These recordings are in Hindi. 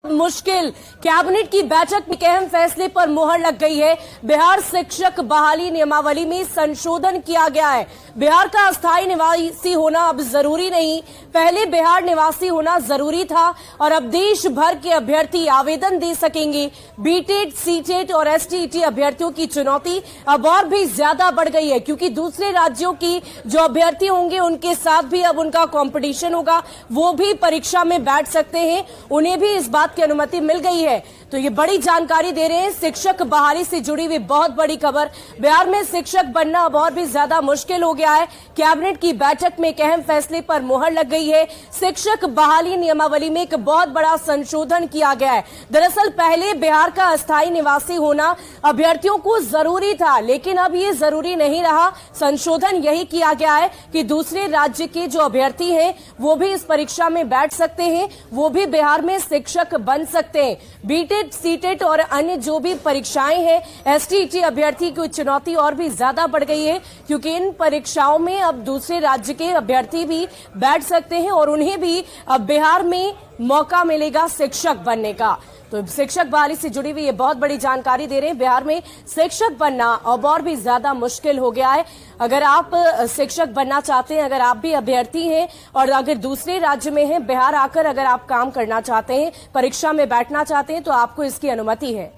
मुश्किल। कैबिनेट की बैठक में अहम फैसले पर मुहर लग गई है। बिहार शिक्षक बहाली नियमावली में संशोधन किया गया है। बिहार का अस्थायी निवासी होना अब जरूरी नहीं, पहले बिहार निवासी होना जरूरी था और अब देश भर के अभ्यर्थी आवेदन दे सकेंगे। बीटेट, सीटेट और एसटीईटी अभ्यर्थियों की चुनौती अब और भी ज्यादा बढ़ गई है, क्योंकि दूसरे राज्यों की जो अभ्यर्थी होंगे उनके साथ भी अब उनका कंपटीशन होगा। वो भी परीक्षा में बैठ सकते हैं, उन्हें भी इस बात की अनुमति मिल गई है। तो ये बड़ी जानकारी दे रहे हैं शिक्षक बहाली से जुड़ी हुई बहुत बड़ी खबर। बिहार में शिक्षक बनना अब और भी ज्यादा मुश्किल हो गया है। कैबिनेट की बैठक में एक अहम फैसले पर मुहर लग गई है। शिक्षक बहाली नियमावली में एक बहुत बड़ा संशोधन किया गया है। दरअसल पहले बिहार का अस्थायी निवासी होना अभ्यर्थियों को जरूरी था, लेकिन अब ये जरूरी नहीं रहा। संशोधन यही किया गया है कि दूसरे राज्य के जो अभ्यर्थी हैं वो भी इस परीक्षा में बैठ सकते हैं, वो भी बिहार में शिक्षक बन सकते हैं। बीटेट, सीटेट और अन्य जो भी परीक्षाएं हैं, एसटीईटी अभ्यर्थी की चुनौती और भी ज्यादा बढ़ गई है, क्योंकि इन परीक्षाओं में अब दूसरे राज्य के अभ्यर्थी भी बैठ सकते हैं और उन्हें भी अब बिहार में मौका मिलेगा शिक्षक बनने का। तो शिक्षक बहाली से जुड़ी हुई ये बहुत बड़ी जानकारी दे रहे हैं। बिहार में शिक्षक बनना अब और भी ज्यादा मुश्किल हो गया है। अगर आप शिक्षक बनना चाहते हैं, अगर आप भी अभ्यर्थी हैं और अगर दूसरे राज्य में हैं, बिहार आकर अगर आप काम करना चाहते हैं, परीक्षा में बैठना चाहते हैं, तो आपको इसकी अनुमति है।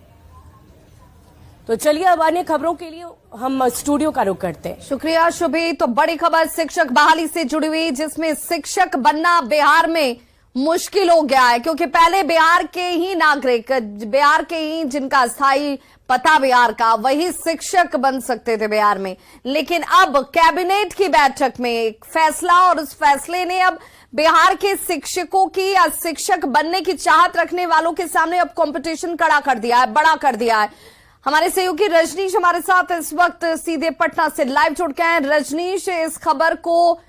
तो चलिए अब अन्य खबरों के लिए हम स्टूडियो का रुख करते हैं। शुक्रिया शुभी। तो बड़ी खबर शिक्षक बहाली से जुड़ी हुई, जिसमें शिक्षक बनना बिहार में मुश्किल हो गया है, क्योंकि पहले बिहार के ही नागरिक, बिहार के ही जिनका स्थायी पता बिहार का, वही शिक्षक बन सकते थे बिहार में। लेकिन अब कैबिनेट की बैठक में एक फैसला, और उस फैसले ने अब बिहार के शिक्षकों की या शिक्षक बनने की चाहत रखने वालों के सामने अब कंपटीशन खड़ा कर दिया है, बड़ा कर दिया है। हमारे सहयोगी रजनीश हमारे साथ इस वक्त सीधे पटना से लाइव जुड़ के हैं। रजनीश, इस खबर को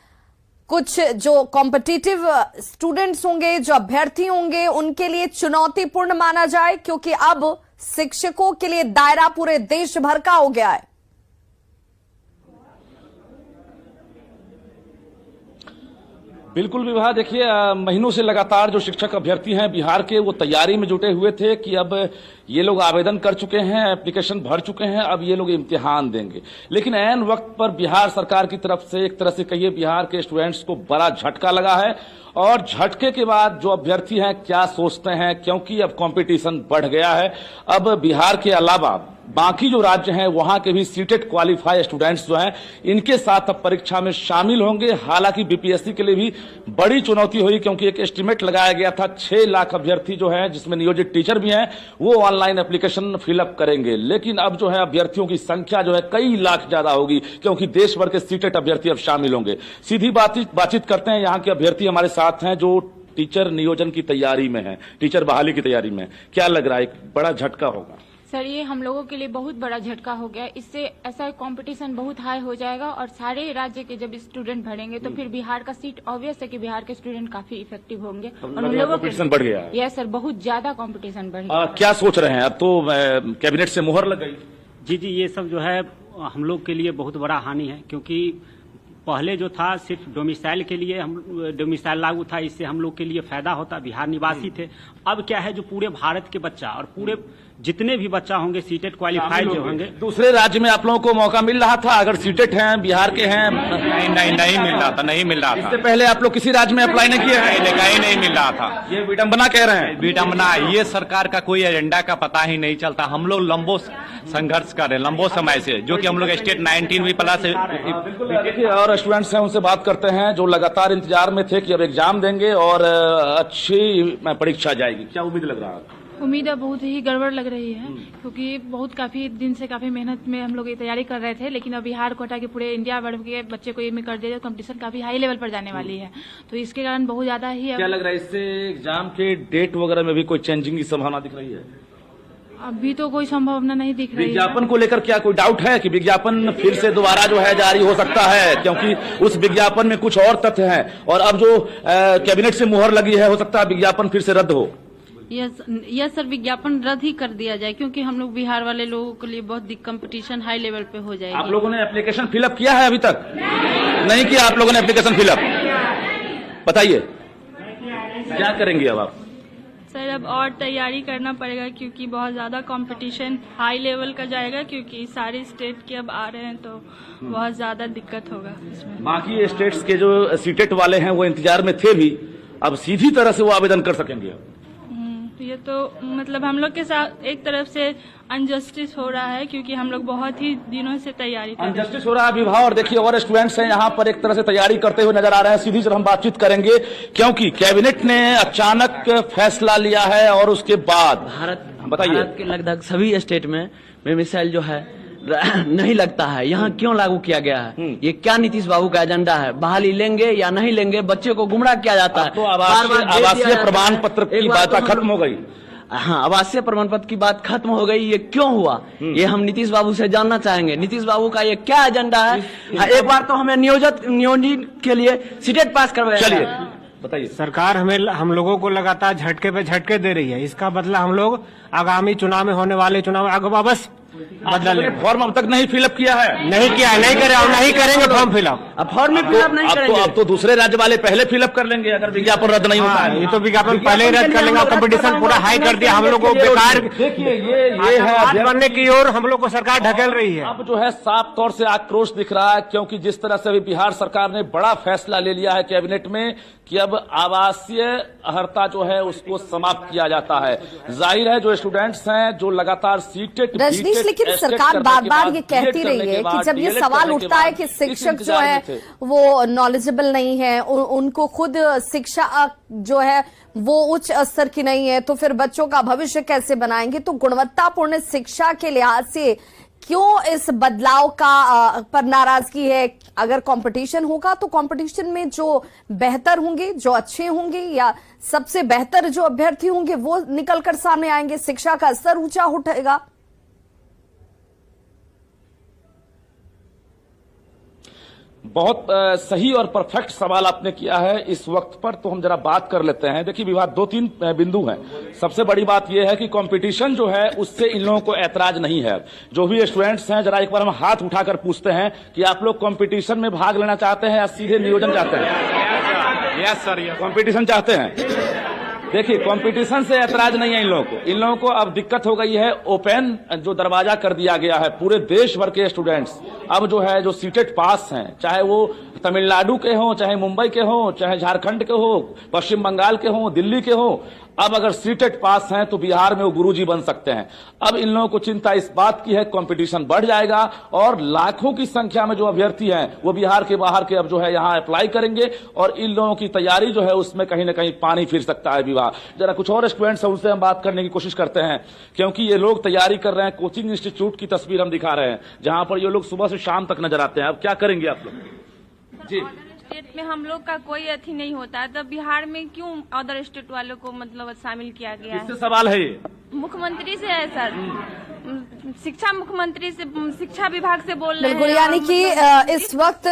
कुछ जो कॉम्पिटिटिव स्टूडेंट्स होंगे, जो अभ्यर्थी होंगे, उनके लिए चुनौतीपूर्ण माना जाए, क्योंकि अब शिक्षकों के लिए दायरा पूरे देश भर का हो गया है। बिल्कुल विवाह, देखिए महीनों से लगातार जो शिक्षक अभ्यर्थी हैं बिहार के, वो तैयारी में जुटे हुए थे कि अब ये लोग आवेदन कर चुके हैं, एप्लीकेशन भर चुके हैं, अब ये लोग इम्तिहान देंगे। लेकिन ऐन वक्त पर बिहार सरकार की तरफ से एक तरह से कहिए बिहार के स्टूडेंट्स को बड़ा झटका लगा है। और झटके के बाद जो अभ्यर्थी हैं क्या सोचते हैं, क्योंकि अब कंपटीशन बढ़ गया है। अब बिहार के अलावा बाकी जो राज्य हैं वहां के भी सीटेट क्वालिफाई स्टूडेंट्स जो हैं इनके साथ अब परीक्षा में शामिल होंगे। हालांकि बीपीएससी के लिए भी बड़ी चुनौती हुई, क्योंकि एक एस्टीमेट लगाया गया था 6 लाख अभ्यर्थी जो हैं, जिसमें नियोजित टीचर भी हैं, वो ऑनलाइन एप्लीकेशन फिलअप करेंगे। लेकिन अब जो है अभ्यर्थियों की संख्या जो है कई लाख ज्यादा होगी, क्योंकि देश भर के सीटेट अभ्यर्थी अब शामिल होंगे। सीधी बातचीत करते हैं यहाँ के अभ्यर्थी हमारे साथ हैं जो टीचर नियोजन की तैयारी में है, टीचर बहाली की तैयारी में। क्या लग रहा है, एक बड़ा झटका होगा? सर, ये हम लोगों के लिए बहुत बड़ा झटका हो गया। इससे ऐसा कंपटीशन बहुत हाई हो जाएगा और सारे राज्य के जब स्टूडेंट भरेंगे तो फिर बिहार का सीट ऑब्वियस है कि बिहार के स्टूडेंट काफी इफेक्टिव होंगे और हम लोगों कंपटीशन बढ़ गया है। यस सर, बहुत ज्यादा कंपटीशन बढ़ गया। क्या सोच रहे हैं? अब तो कैबिनेट से मुहर लग गई। जी, ये सब जो है हम लोग के लिए बहुत बड़ा हानि है, क्योंकि पहले जो था सिर्फ डोमिसाइल के लिए डोमिसाइल लागू था, इससे हम लोग के लिए फायदा होता, बिहार निवासी थे। अब क्या है, जो पूरे भारत के बच्चा और पूरे जितने भी बच्चा होंगे सीटेट क्वालिफाइड जो होंगे। दूसरे राज्य में आप लोगों को मौका मिल रहा था, अगर सीटेट हैं, बिहार के हैं? नहीं मिल रहा था, नहीं मिल रहा था। इससे पहले आप लोग किसी राज्य में अप्लाई नहीं किए हैं? कहीं नहीं मिल रहा था। ये विडंबना कह रहे हैं। विडंबना, ये सरकार का कोई एजेंडा का पता ही नहीं चलता। हम लोग लंबो संघर्ष कर रहे हैं, लंबो समय से, जो कि हम लोग स्टेट 19वीं प्लस से। देखिए और स्टूडेंट्स हैं, उनसे बात करते हैं जो लगातार इंतजार में थे कि अब एग्जाम देंगे और अच्छी परीक्षा जाएगी। क्या उम्मीद लग रहा है? उम्मीद बहुत ही गड़बड़ लग रही है, क्योंकि बहुत काफी दिन से काफी मेहनत में हम लोग ये तैयारी कर रहे थे, लेकिन अब बिहार कोटा के पूरे इंडिया भर के बच्चे को ये में कर दिया, कंपटीशन काफी हाई लेवल पर जाने वाली है, तो इसके कारण बहुत ज्यादा ही। क्या लग रहा है, इससे एग्जाम के डेट वगैरह में भी कोई चेंजिंग की संभावना दिख रही है? अभी तो कोई संभावना नहीं दिख रही है। विज्ञापन को लेकर क्या कोई डाउट है कि विज्ञापन फिर से दोबारा जो है जारी हो सकता है, क्योंकि उस विज्ञापन में कुछ और तथ्य हैं और अब जो कैबिनेट से मुहर लगी है, हो सकता है विज्ञापन फिर से रद्द हो? यस सर, विज्ञापन रद्द ही कर दिया जाए, क्योंकि हम लोग बिहार वाले लोगों के लिए बहुत कंपटीशन हाई लेवल पे हो जाएगी। आप लोगों ने एप्लीकेशन फिलअप किया है अभी तक? नहीं किया आप लोगों ने एप्लीकेशन फिलअप? बताइए क्या करेंगे अब आप? सर अब और तैयारी करना पड़ेगा क्योंकि बहुत ज़्यादा कंपटीशन हाई लेवल का जाएगा क्योंकि सारे स्टेट के अब आ रहे हैं तो बहुत ज़्यादा दिक्कत होगा इसमें। बाकी स्टेट्स के जो सीटेट वाले हैं वो इंतजार में थे भी, अब सीधी तरह से वो आवेदन कर सकेंगे। ये तो मतलब हम लोग के साथ एक तरफ से अनजस्टिस हो रहा है क्योंकि हम लोग बहुत ही दिनों से तैयारी कर रहे हैं। अनजस्टिस हो रहा है विवाह, और देखिए और स्टूडेंट्स हैं यहाँ पर एक तरह से तैयारी करते हुए नजर आ रहे हैं। सीधी तरह हम बातचीत करेंगे क्योंकि कैबिनेट ने अचानक फैसला लिया है और उसके बाद बताइए। भारत के लगभग सभी स्टेट में मिसाइल जो है नहीं लगता है, यहाँ क्यों लागू किया गया है? ये क्या नीतीश बाबू का एजेंडा है? बहाली लेंगे या नहीं लेंगे? बच्चे को गुमराह किया जाता है। तो आवासीय प्रमाण पत्र की बात खत्म हो गई। हाँ, आवासीय प्रमाण पत्र की बात खत्म हो गई। ये क्यों हुआ? ये हम नीतीश बाबू से जानना चाहेंगे। नीतीश बाबू का ये क्या एजेंडा है? एक बार तो हमें नियोजित के लिए सीटेट पास करवाया। चलिए बताइए। सरकार हम लोगों को लगातार झटके पे झटके दे रही है। इसका बदला हम लोग आगामी चुनाव में होने वाले चुनाव आगे वापस बदल लेंगे। फॉर्म अब तक नहीं फिलअप किया है? नहीं किया है, नहीं करे और नहीं करेंगे फॉर्म फिलअप। अब फॉर्म में फिलअप नहीं करेंगे। अब तो दूसरे राज्य वाले पहले फिलअप कर लेंगे अगर विज्ञापन रद्द नहीं होता है। ये तो विज्ञापन पहले ही रद्द कर लेंगे। कंपटीशन पूरा हाई कर दिया हम लोग को। बेकार देखिए ये है बनने की ओर हम लोग को सरकार ढकेल रही है। अब जो है साफ तौर से आक्रोश दिख रहा है क्योंकि जिस तरह से अभी बिहार सरकार ने बड़ा फैसला ले लिया है कैबिनेट में कि अब आवासीय अर्हता जो है उसको समाप्त किया जाता है। जाहिर है जो स्टूडेंट्स हैं जो लगातार सीटेट रजनीश, लेकिन सरकार बार बार ये कहती रही है कि जब ये सवाल उठता है कि शिक्षक जो है वो नॉलेजेबल नहीं है, उनको खुद शिक्षा जो है वो उच्च स्तर की नहीं है, तो फिर बच्चों का भविष्य कैसे बनाएंगे? तो गुणवत्तापूर्ण शिक्षा के लिहाज से क्यों इस बदलाव का पर नाराजगी है? अगर कंपटीशन होगा तो कंपटीशन में जो बेहतर होंगे, जो अच्छे होंगे या सबसे बेहतर जो अभ्यर्थी होंगे वो निकलकर सामने आएंगे, शिक्षा का स्तर ऊंचा उठेगा। बहुत सही और परफेक्ट सवाल आपने किया है इस वक्त पर। तो हम जरा बात कर लेते हैं। देखिए विवाद 2-3 बिंदु हैं। सबसे बड़ी बात यह है कि कंपटीशन जो है उससे इन लोगों को ऐतराज नहीं है। जो भी स्टूडेंट्स हैं जरा एक बार हम हाथ उठाकर पूछते हैं कि आप लोग कंपटीशन में भाग लेना चाहते हैं या सीधे नियोजन चाहते हैं? यस सर, कंपटीशन चाहते हैं। देखिए कंपटीशन से ऐतराज नहीं है इन लोगों को। इन लोगों को अब दिक्कत हो गई है, ओपन जो दरवाजा कर दिया गया है पूरे देश भर के स्टूडेंट्स अब जो है जो सीटेट पास हैं, चाहे वो तमिलनाडु के हों, चाहे मुंबई के हों, चाहे झारखंड के हो, पश्चिम बंगाल के हों, दिल्ली के हों, अब अगर सीटेट पास हैं तो बिहार में वो गुरुजी बन सकते हैं। अब इन लोगों को चिंता इस बात की है कंपटीशन बढ़ जाएगा और लाखों की संख्या में जो अभ्यर्थी हैं वो बिहार के बाहर के अब जो है यहाँ अप्लाई करेंगे और इन लोगों की तैयारी जो है उसमें कहीं ना कहीं पानी फिर सकता है। विवाह जरा कुछ और स्टूडेंट्स हैं उनसे हम बात करने की कोशिश करते हैं क्योंकि ये लोग तैयारी कर रहे हैं। कोचिंग इंस्टीट्यूट की तस्वीर हम दिखा रहे हैं जहां पर ये लोग सुबह से शाम तक नजर आते हैं। अब क्या करेंगे आप लोग? जी स्टेट में हम लोग का कोई अथी नहीं होता है, तब बिहार में क्यों अदर स्टेट वालों को मतलब शामिल किया गया है? किससे सवाल है ये? मुख्यमंत्री से है सर, शिक्षा मुख्यमंत्री से, शिक्षा विभाग से बोल रहे हैं। बिल्कुल, यानी कि इस वक्त